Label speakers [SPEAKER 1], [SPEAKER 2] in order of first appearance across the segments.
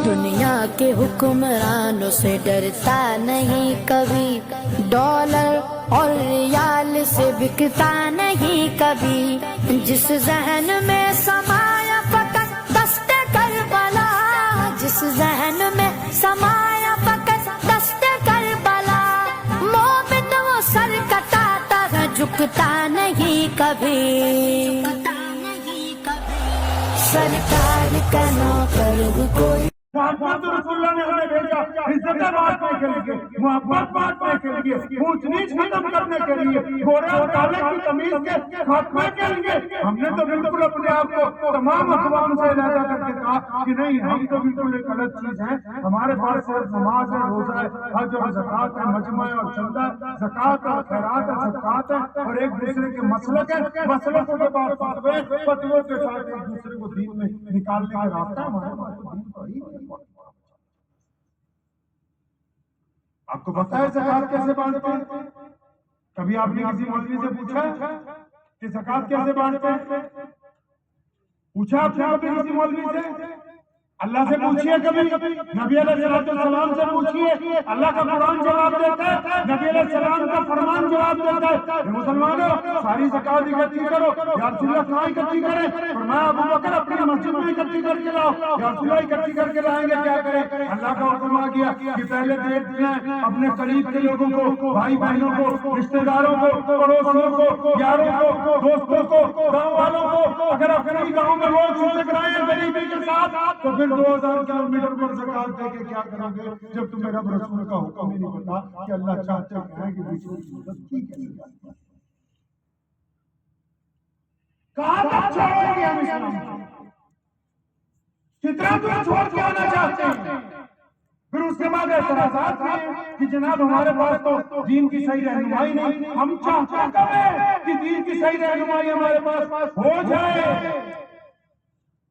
[SPEAKER 1] دنیا کے حکمرانوں سے ڈرتا نہیں کبھی، ڈالر اور ریال سے بکتا نہیں کبھی، جس ذہن میں سمایا فقط دست کربلا، جس ذہن میں سمایا فقط دست کربلا، مومن وہ سر کٹاتا ہے جھکتا نہیں کبھی، سرکار کا نوکر کوئی
[SPEAKER 2] محمد رسول اللہ نے ہمیں بھیجا عزت بانٹنے کے لیے، محبت بانٹنے کے لیے، اونچ نیچ ختم کرنے کے لیے، گورے اور کالے کی تمیز کے خاتمے کے لیے۔ ہم نے تو بالکل اپنے آپ کو تمام اقوام سے علیحدہ کر کے کہا کہ نہیں، ہم تو بالکل ایک الگ چیز ہیں، ہمارے پاس صرف نماز ہے، روزہ ہے، حج اور زکوٰۃ ہے، مجمع اور چندہ، زکوٰۃ اور خیرات ہے، صدقات ہے، اور ایک دوسرے کے مسلک ہے، مسلکوں کے بعد فتوے کے ساتھ ایک دوسرے کو دین میں نکالنے کا راستہ ہے ہمارے پاس۔ آپ کو پتا ہے زکوٰۃ کیسے بانٹتے ہیں؟ کبھی آپ نے کسی مولوی سے پوچھا کہ زکوٰۃ کیسے بانٹتے ہیں؟ پوچھا آپ نے کبھی کسی مولوی سے؟ اللہ سے پوچھیے، کبھی نبی علیہ السلام سے پوچھیے، اللہ کا قرآن جواب دیتا ہے، نبی علیہ السلام کا فرمان جواب دیتا ہے۔ مسلمانوں ساری زکوٰۃ اکٹھی کرو، یا رسول اللہ کہاں اکٹھی کریں؟ فرمایا ابو بکر اپنی مسجد میں اکٹھی کر کے لاؤ۔ یا رسول اللہ اکٹھی کر کے لائیں گے کیا کریں؟ اللہ کا حکم آ گیا کہ پہلے دیکھ لیں اپنے قریب کے لوگوں کو، بھائی بہنوں کو، رشتہ داروں کو، پڑوسیوں کو، یاروں کو، دوستوں کو، گاؤں والوں کو۔ اگر اپنے گاؤں میں لوگ چھوٹے کرائیں غریبی کے ساتھ تو پھر 2000 کلومیٹر پر زکوٰۃ دے کے کیا کرو گے جب تمہیں رب رسول کا حکم ہی نہیں پتا کہ اللہ چاہتے ہیں کہ دوسروں کی مدد کی کیسے جاتی ہے؟ کہاں تک چھوڑیں گے ہم اسلام کو؟ کتنا دور چھوڑ کے آنا چاہتے ہیں؟ پھر اس کے بعد اعتراضات ہیں کہ جناب ہمارے پاس تو دین کی صحیح رہنمائی نہیں۔ ہم چاہتے ہیں کہ دین کی صحیح رہنمائی ہمارے پاس ہو جائے۔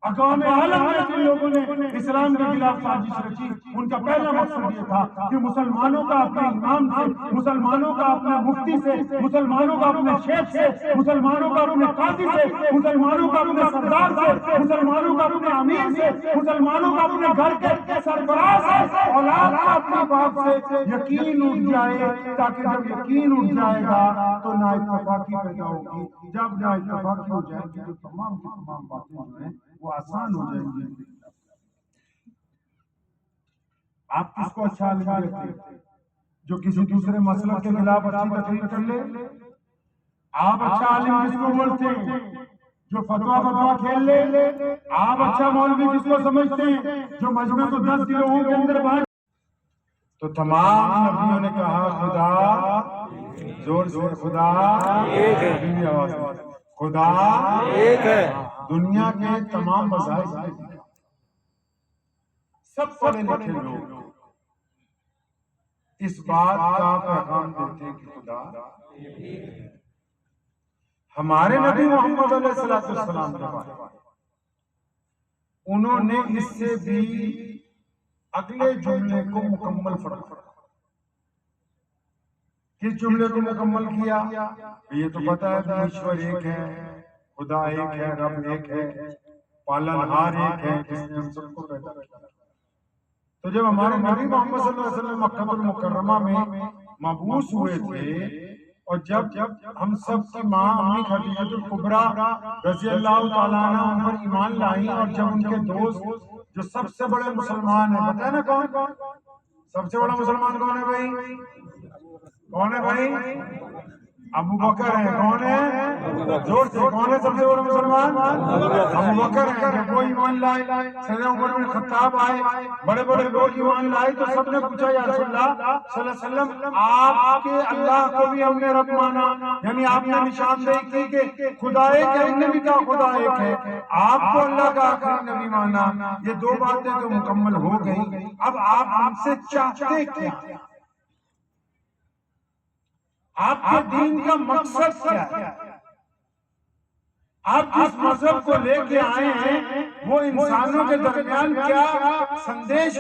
[SPEAKER 2] اقوام عالم میں جن لوگوں نے اسلام کے خلاف سازش رچی، ان کا پہلا مقصد یہ تھا کہ مسلمانوں کا اپنے امام سے، مسلمانوں کا اپنے مفتی سے، مسلمانوں کا اپنے شیخ سے، مسلمانوں کا اپنے قاضی سے، مسلمانوں کا اپنے سردار سے، مسلمانوں کا اپنے امیر سے، مسلمانوں کا اپنے گھر کے سربراہ سے، اولاد کا اپنے باپ سے یقین اٹھ جائے، تاکہ جب یقین اٹھ جائے گا تو نا اتفاقی پیدا ہوگی۔ جب نا اتفاقی ہو جائے گی تو تمام کی تمام باتیں جو ہیں وہ آسان ہو جائیں گی۔ آپ کس کو اچھا عالم دیکھتے ہیں؟ جو کسی دوسرے مسلک کے خلاف اچھی تقریر کر لے؟ آپ اچھا عالم کس کو بولتے ہیں؟ جو فتوا کھیل لے؟ آپ اچھا مولوی کس کو سمجھتے ہیں؟ جو مجمع کو 10 لوگوں کے اندر بانٹ۔ تو تمام نبیوں نے کہا خدا، زور سے خدا ایک ہے، خدا ایک ہے۔ دنیا کے تمام مذاہب سب پڑھے لکھے لوگ اس بات کا پیغام دیتے کہ خدا ہمارے نبی محمد علیہ السلام کے بعد انہوں نے اس سے بھی اگلے جملے کو مکمل فرق کس جملے کو مکمل کیا؟ یہ تو پتا ہے کہ ایشور ایک ہے، خدا ایک ہے، رب ایک ہے، پالنہار ایک ہے جس نے ہم سب کو پیدا کیا۔ تو جب ہمارے نبی محمد صلی اللہ علیہ وسلم مکہ المکرمہ میں مبعوث ہوئے تھے، اور جب ہم سب کی ماں امی خدیجہ الکبریٰ رضی اللہ تعالیٰ عنہ ان پر ایمان لائیں، اور جب ان کے دوست جو سب سے بڑے مسلمان ہیں، پتہ ہے نا کون؟ سب سے بڑا مسلمان کون ہے بھائی؟ کون ہے بھائی؟ ابو بکر ہے۔ کون ہے؟ زور سے کون ہے سب سے بڑا مسلمان؟ ابو بکر ہے۔ جب وہ ایمان لائے، سیدنا عمر بن خطاب آئے، بڑے بڑے لوگ ایمان لائے، تو سب نے پوچھا یا رسول اللہ صلی اللہ علیہ وسلم، آپ کے اللہ کو بھی ہم نے رب مانا، یعنی آپ نے نشاندہی کی کہ خدا ایک ہے، ہم نے بھی کہا خدا ایک ہے، آپ کو اللہ کا آخری نبی مانا، یہ دو باتیں تو مکمل ہو گئی، اب آپ ہم سے چاہتے کیا؟ آپ کے دین کا مقصد کیا ہے؟ آپ جس مذہب کو لے کے آئے ہیں وہ انسانوں کے درمیان کیا سندیش